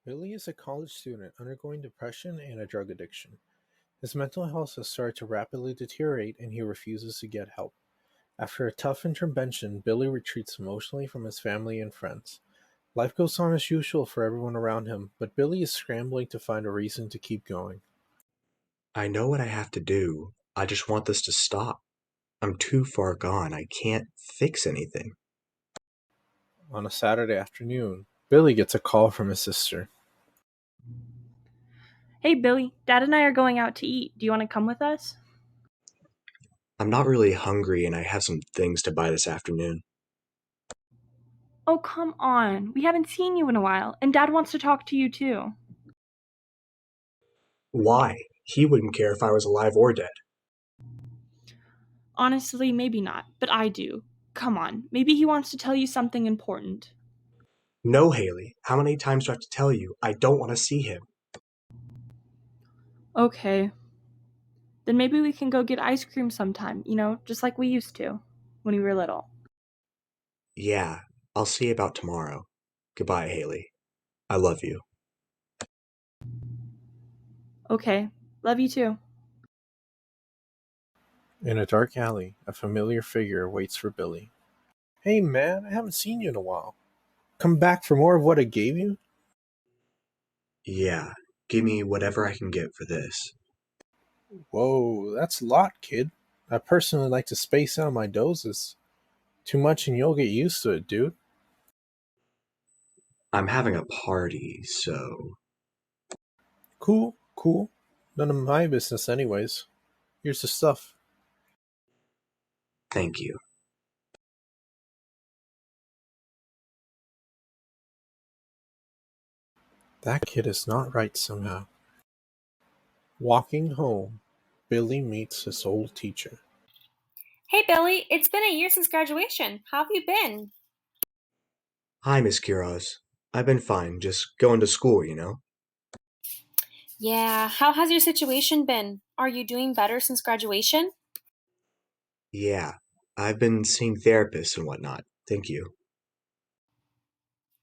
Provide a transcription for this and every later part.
Billy is a college student undergoing depression and a drug addiction. His mental health has started to rapidly deteriorate and he refuses to get help. After a tough intervention, Billy retreats emotionally from his family and friends. Life goes on as usual for everyone around him, but Billy is scrambling to find a reason to keep going. I know what I have to do. I just want this to stop. I'm too far gone. I can't fix anything. On a Saturday afternoon, Billy gets a call from his sister. Hey, Billy, Dad and I are going out to eat. Do you want to come with us? I'm not really hungry and I have some things to buy this afternoon. Oh, come on. We haven't seen you in a while, and Dad wants to talk to you too. Why? He wouldn't care if I was alive or dead. Honestly, maybe not, but I do. Come on, maybe he wants to tell you something important. No, Haley. How many times do I have to tell you? I don't want to see him. Okay. Then maybe we can go get ice cream sometime, just like we used to when we were little. Yeah, I'll see you about tomorrow. Goodbye, Haley. I love you. Okay. Love you too. In a dark alley, a familiar figure waits for Billy. Hey man, I haven't seen you in a while. Come back for more of what I gave you? Yeah, give me whatever I can get for this. Whoa, that's a lot, kid. I personally like to space out my doses. Too much and you'll get used to it, dude. I'm having a party, so Cool, cool. None of my business anyways. Here's the stuff. thank you. That kid is not right somehow. Walking home, Billy meets his old teacher. Hey Billy, it's been a year since graduation. How have you been? Hi, Miss Quiroz. I've been fine, just going to school. Yeah, how has your situation been? Are you doing better since graduation? Yeah, I've been seeing therapists and whatnot. Thank you.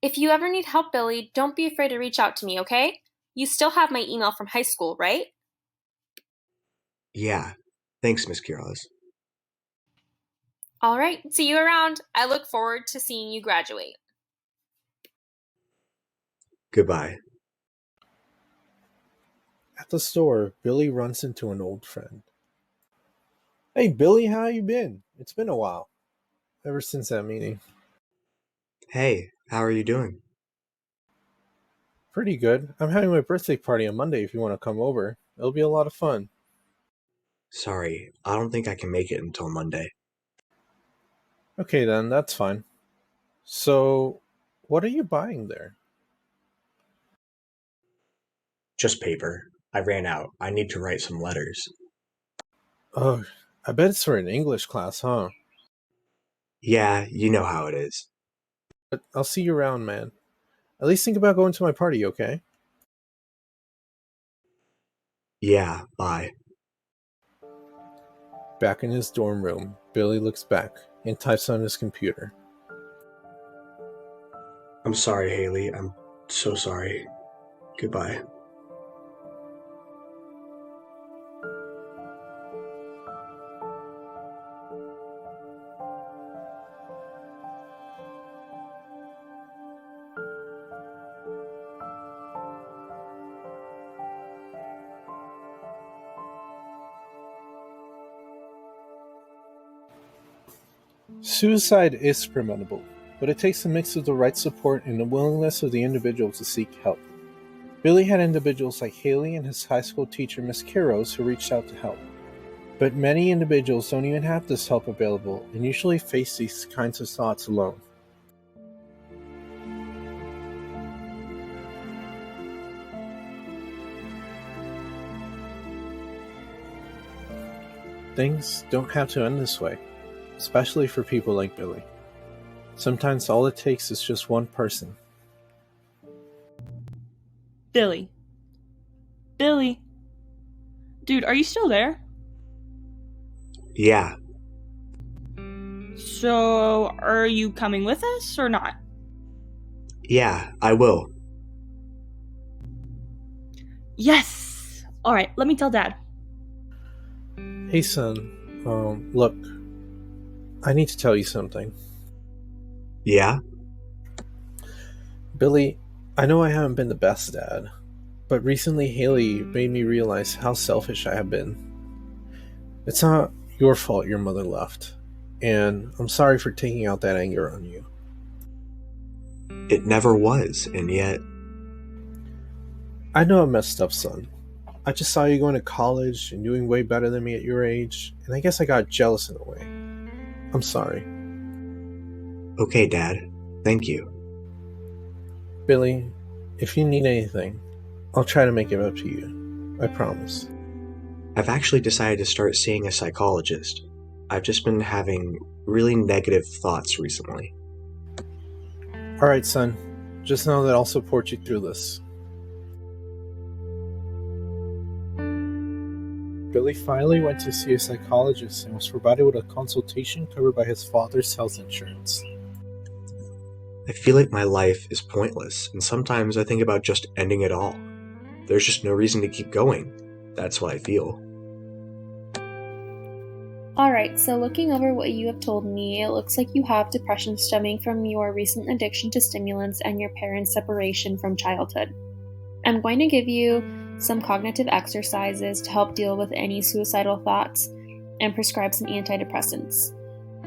If you ever need help, Billy, don't be afraid to reach out to me, okay? You still have my email from high school, right? Yeah, thanks, Miss Quiroz. All right, see you around. I look forward to seeing you graduate. Goodbye. At the store, Billy runs into an old friend. Hey Billy, how you been? It's been a while. Ever since that meeting. Hey, how are you doing? Pretty good. I'm having my birthday party on Monday if you want to come over. It'll be a lot of fun. Sorry, I don't think I can make it until Monday. Okay then, that's fine. So, what are you buying there? Just paper. I ran out. I need to write some letters. Oh, I bet it's for an English class, huh? Yeah, you know how it is. But I'll see you around, man. At least think about going to my party, okay? Yeah, bye. Back in his dorm room, Billy looks back and types on his computer. I'm sorry, Haley. I'm so sorry. Goodbye. Suicide is preventable, but it takes a mix of the right support and the willingness of the individual to seek help. Billy had individuals like Haley and his high school teacher, Miss Kiros, who reached out to help. But many individuals don't even have this help available and usually face these kinds of thoughts alone. Things don't have to end this way, especially for people like Billy. Sometimes all it takes is just one person. Billy. Billy. Dude, are you still there? Yeah, So, are you coming with us or not? yeah, I will. Yes! Alright, let me tell Dad. Hey son, look, I need to tell you something. Yeah? Billy, I know I haven't been the best dad, but recently Haley made me realize how selfish I have been. It's not your fault your mother left, and I'm sorry for taking out that anger on you. It never was, and yet, I know I messed up, son. I just saw you going to college and doing way better than me at your age, and I guess I got jealous in a way. I'm sorry. okay, Dad. Thank you. Billy, if you need anything, I'll try to make it up to you. I promise. I've actually decided to start seeing a psychologist. I've just been having really negative thoughts recently. Alright, son. Just know that I'll support you through this. Billy finally went to see a psychologist and was provided with a consultation covered by his father's health insurance. I feel like my life is pointless, and sometimes I think about just ending it all. There's just no reason to keep going. That's what I feel. Alright, so looking over what you have told me, it looks like you have depression stemming from your recent addiction to stimulants and your parents' separation from childhood. I'm going to give you some cognitive exercises to help deal with any suicidal thoughts and prescribe some antidepressants.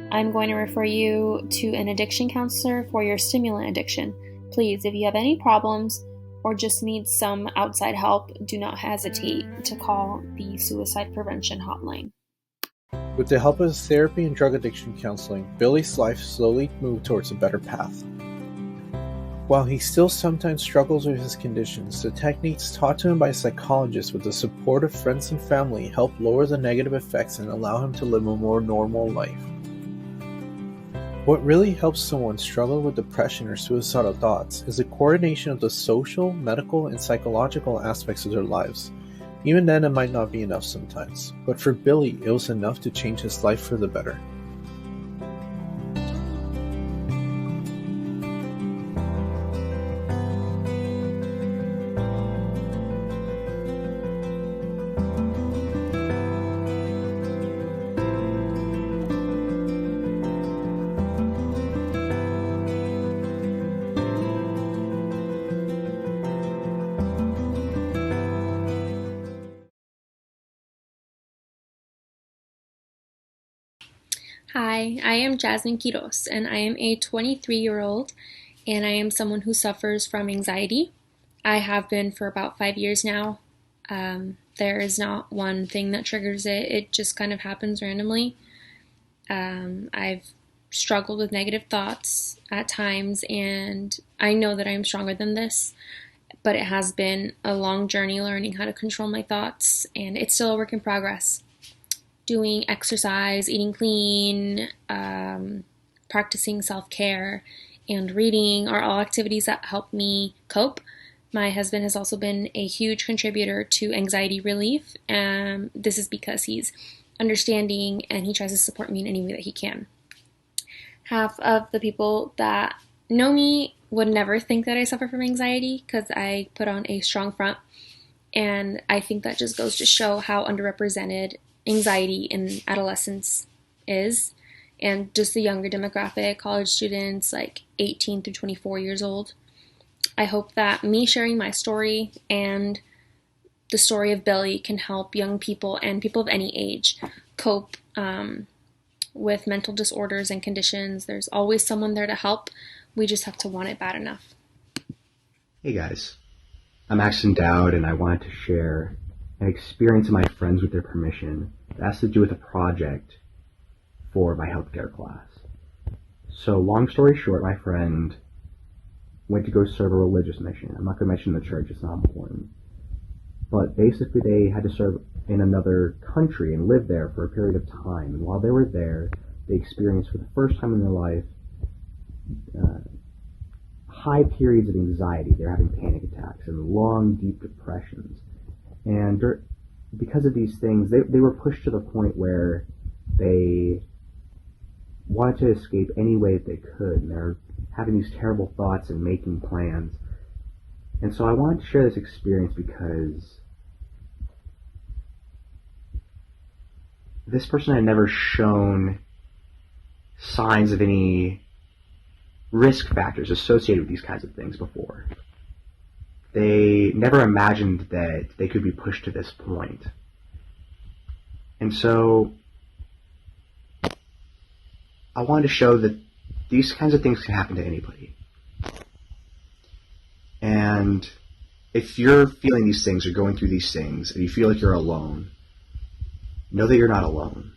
I'm going to refer you to an addiction counselor for your stimulant addiction. Please, if you have any problems or just need some outside help, do not hesitate to call the suicide prevention hotline. With the help of therapy and drug addiction counseling, Billy's life slowly moved towards a better path. While he still sometimes struggles with his conditions, the techniques taught to him by psychologists with the support of friends and family help lower the negative effects and allow him to live a more normal life. What really helps someone struggle with depression or suicidal thoughts is the coordination of the social, medical, and psychological aspects of their lives. Even then, it might not be enough sometimes, but for Billy, it was enough to change his life for the better. Hi, I am Jasmine Quiros, and I am a 23-year-old, and I am someone who suffers from anxiety. I have been for about 5 years now. There is not one thing that triggers it, it just kind of happens randomly. I've struggled with negative thoughts at times, and I know that I am stronger than this, but it has been a long journey learning how to control my thoughts, and it's still a work in progress. Doing exercise, eating clean, practicing self-care, and reading are all activities that help me cope. My husband has also been a huge contributor to anxiety relief, and this is because he's understanding and he tries to support me in any way that he can. Half of the people that know me would never think that I suffer from anxiety because I put on a strong front, and I think that just goes to show how underrepresented anxiety in adolescence is, and just the younger demographic, college students like 18 through 24 years old. I hope that me sharing my story and the story of Billy can help young people and people of any age cope with mental disorders and conditions. There's always someone there to help. We just have to want it bad enough. Hey guys, I'm Axton Dowd, and I wanted to share an experience of my friends with their permission that has to do with a project for my healthcare class. So long story short, my friend went to go serve a religious mission. I'm not going to mention the church, it's not important. but basically they had to serve in another country and live there for a period of time. And while they were there, they experienced for the first time in their life high periods of anxiety. They're having panic attacks and long, deep depressions. And because of these things, they were pushed to the point where they wanted to escape any way that they could. And they're having these terrible thoughts and making plans. And so I wanted to share this experience because this person had never shown signs of any risk factors associated with these kinds of things before. They never imagined that they could be pushed to this point. And so I wanted to show that these kinds of things can happen to anybody. And if you're feeling these things or going through these things and you feel like you're alone, know that you're not alone.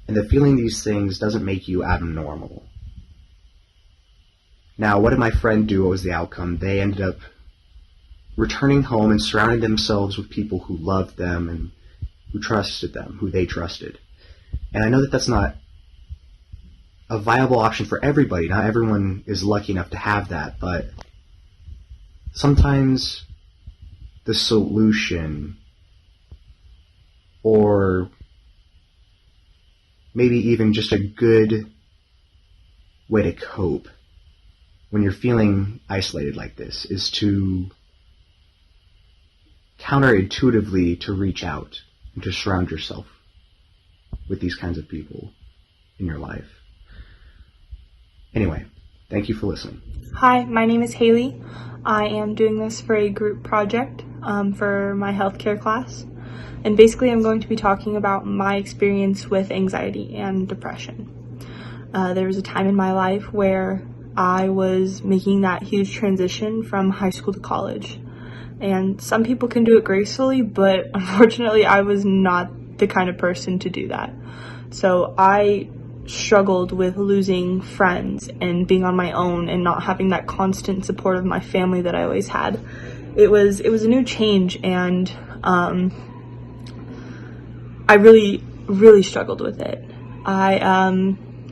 And that feeling these things doesn't make you abnormal. Now, what did my friend do? What was the outcome? They ended up returning home and surrounding themselves with people who loved them and who trusted them, who they trusted. And I know that that's not a viable option for everybody. Not everyone is lucky enough to have that, but sometimes the solution, or maybe even just a good way to cope when you're feeling isolated like this, is to counterintuitively to reach out and to surround yourself with these kinds of people in your life. Anyway, thank you for listening. Hi, my name is Haley. I am doing this for a group project for my healthcare class. And basically I'm going to be talking about my experience with anxiety and depression. There was a time in my life where I was making that huge transition from high school to college. And some people can do it gracefully, but unfortunately I was not the kind of person to do that. So I struggled with losing friends and being on my own and not having that constant support of my family that I always had. It was a new change, and I really struggled with it.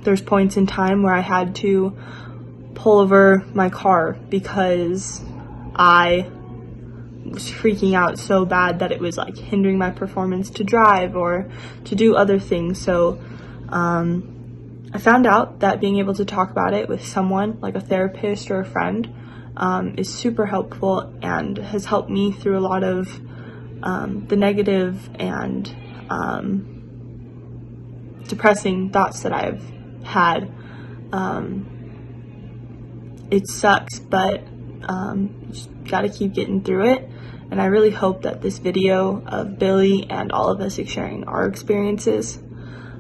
There's points in time where I had to pull over my car because I was freaking out so bad that it was like hindering my performance to drive or to do other things. So I found out that being able to talk about it with someone like a therapist or a friend is super helpful and has helped me through a lot of the negative and depressing thoughts that I've had. It sucks, but just gotta keep getting through it. And I really hope that this video of Billy and all of us sharing our experiences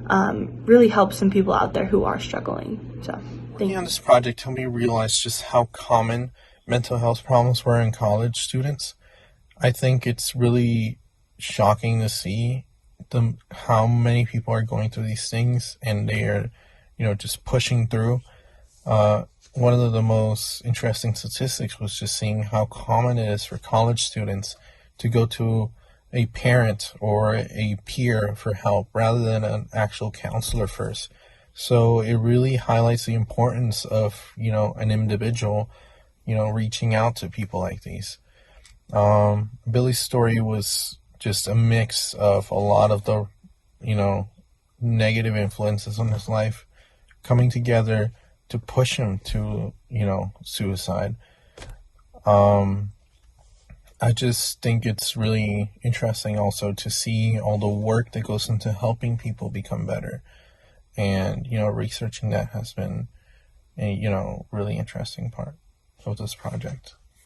really helps some people out there who are struggling. So, thank you. On this project helped me realize just how common mental health problems were in college students. I think it's really shocking to see how many people are going through these things and they are, just pushing through. One of the most interesting statistics was just seeing how common it is for college students to go to a parent or a peer for help rather than an actual counselor first. So it really highlights the importance of, an individual, reaching out to people like these. Billy's story was just a mix of a lot of the, negative influences on his life coming together to push him to, suicide. I just think it's really interesting also to see all the work that goes into helping people become better. And, researching that has been a, really interesting part of this project.